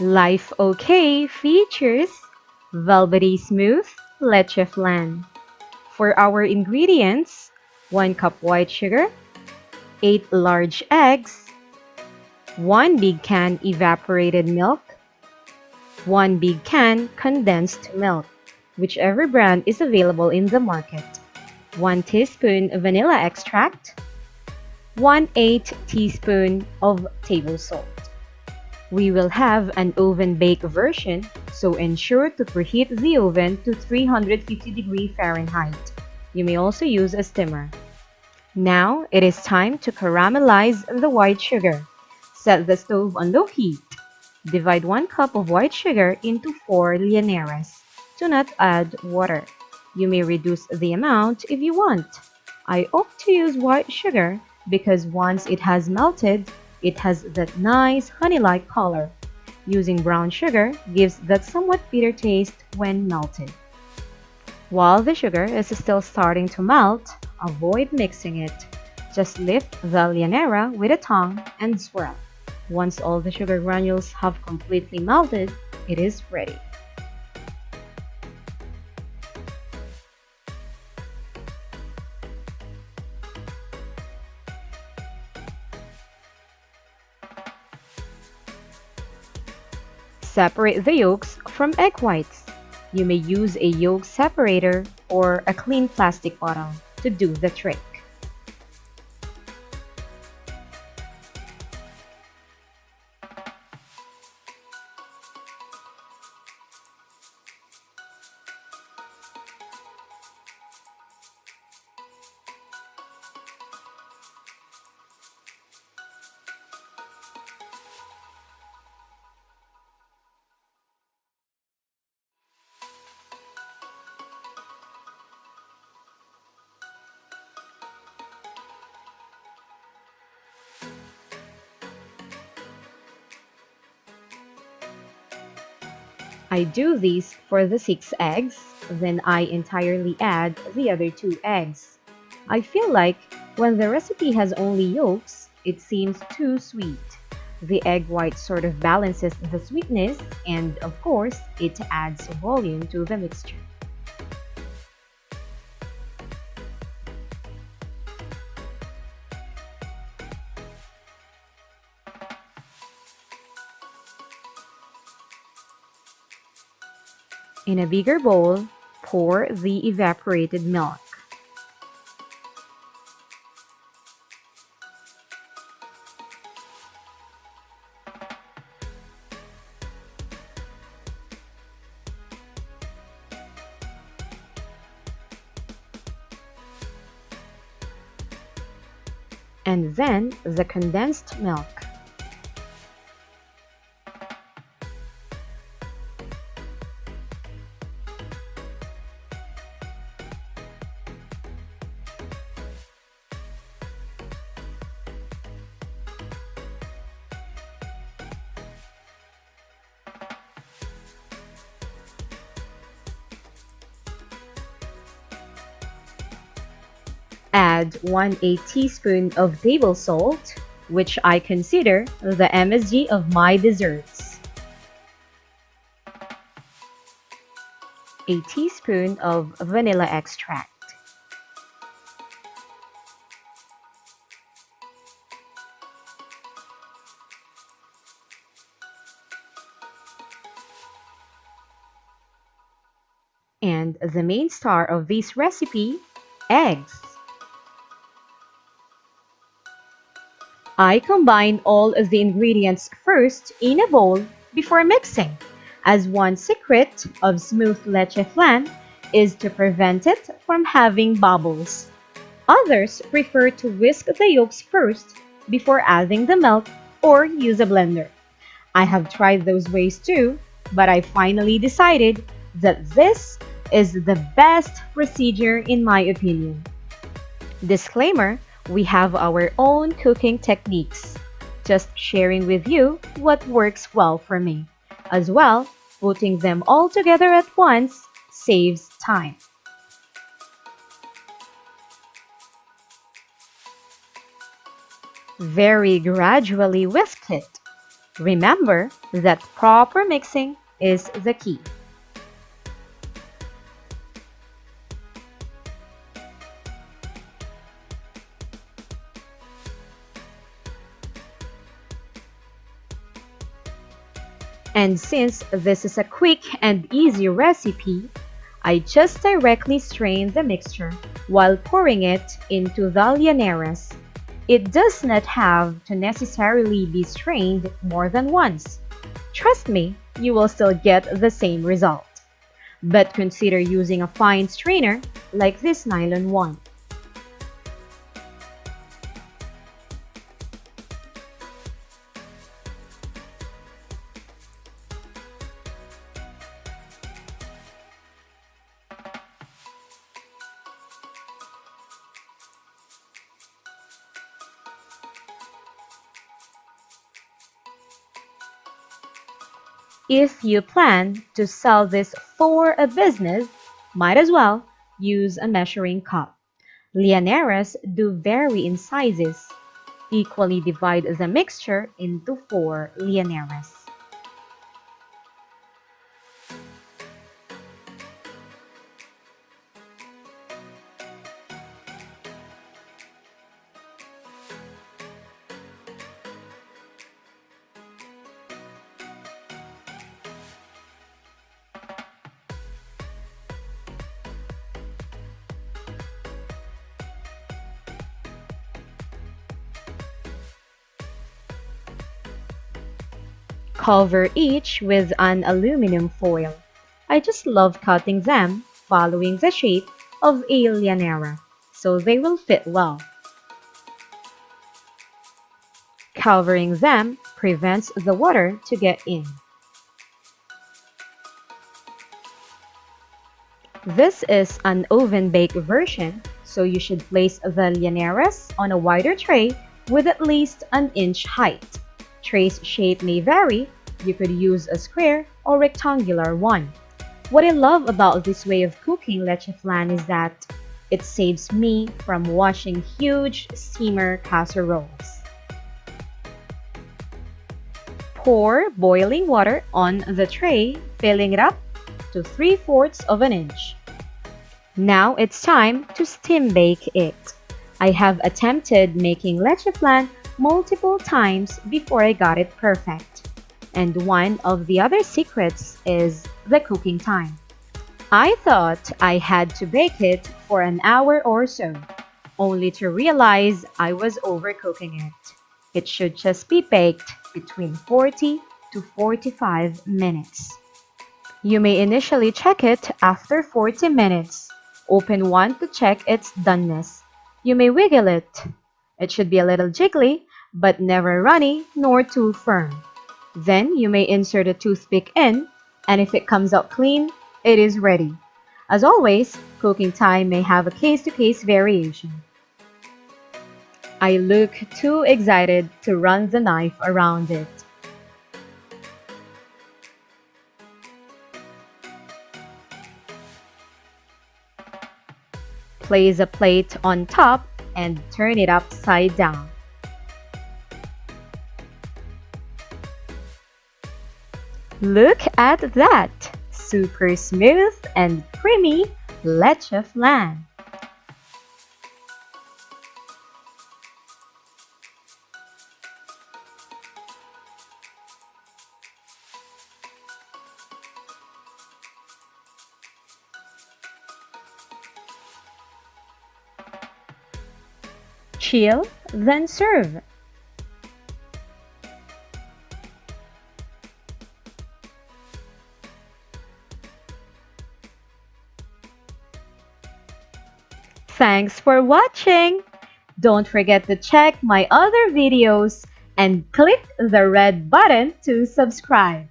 Life OK features velvety smooth leche flan. For our ingredients, 1 cup white sugar, 8 large eggs, 1 big can evaporated milk, 1 big can condensed milk, whichever brand is available in the market, 1 teaspoon vanilla extract, 1/8 teaspoon of table salt. We will have an oven-baked version, so ensure to preheat the oven to 350 Fahrenheit. You may also use a steamer. Now it is time to caramelize the white sugar. Set the stove on low heat. Divide 1 cup of white sugar into 4 llaneras. Do not add water. You may reduce the amount if you want. I opt to use white sugar because once it has melted, it has that nice honey-like color. Using brown sugar gives that somewhat bitter taste when melted. While the sugar is still starting to melt, avoid mixing it. Just lift the llanera with a tongue and swirl. Once all the sugar granules have completely melted, it is ready. Separate the yolks from egg whites. You may use a yolk separator or a clean plastic bottle to do the trick. I do these for the 6 eggs, then I entirely add the other 2 eggs. I feel like when the recipe has only yolks, it seems too sweet. The egg white sort of balances the sweetness and, of course, it adds volume to the mixture. In a bigger bowl, pour the evaporated milk. And then the condensed milk. Add 1/8 teaspoon of table salt, which I consider the MSG of my desserts. A teaspoon of vanilla extract. And the main star of this recipe, eggs. I combine all of the ingredients first in a bowl before mixing, as one secret of smooth leche flan is to prevent it from having bubbles. Others prefer to whisk the yolks first before adding the milk or use a blender. I have tried those ways too, but I finally decided that this is the best procedure in my opinion. Disclaimer, we have our own cooking techniques. Just sharing with you what works well for me. As well, putting them all together at once saves time. Very gradually whisk it. Remember that proper mixing is the key. And since this is a quick and easy recipe, I just directly strain the mixture while pouring it into the llaneras. It does not have to necessarily be strained more than once. Trust me, you will still get the same result. But consider using a fine strainer like this nylon one. If you plan to sell this for a business, might as well use a measuring cup. Llaneras do vary in sizes. Equally divide the mixture into 4 llaneras. Cover each with an aluminum foil. I just love cutting them following the shape of a llanera, so they will fit well. Covering them prevents the water to get in. This is an oven-baked version, so you should place the llaneras on a wider tray with at least an inch height. Tray's shape may vary. You could use a square or rectangular one. What I love about this way of cooking leche flan is that it saves me from washing huge steamer casseroles. Pour boiling water on the tray, filling it up to 3/4 of an inch. Now it's time to steam bake it. I have attempted making leche flan multiple times before I got it perfect. And one of the other secrets is the cooking time. I thought I had to bake it for an hour or so, only to realize I was overcooking it. It should just be baked between 40 to 45 minutes. You may initially check it after 40 minutes. Open one to check its doneness. You may wiggle it. It should be a little jiggly, but never runny nor too firm. Then you may insert a toothpick in, and if it comes out clean, it is ready. As always, cooking time may have a case-to-case variation. I look too excited to run the knife around it. Place a plate on top and turn it upside down. Look at that! Super smooth and creamy leche flan. Chill, then serve. Thanks for watching! Don't forget to check my other videos and click the red button to subscribe.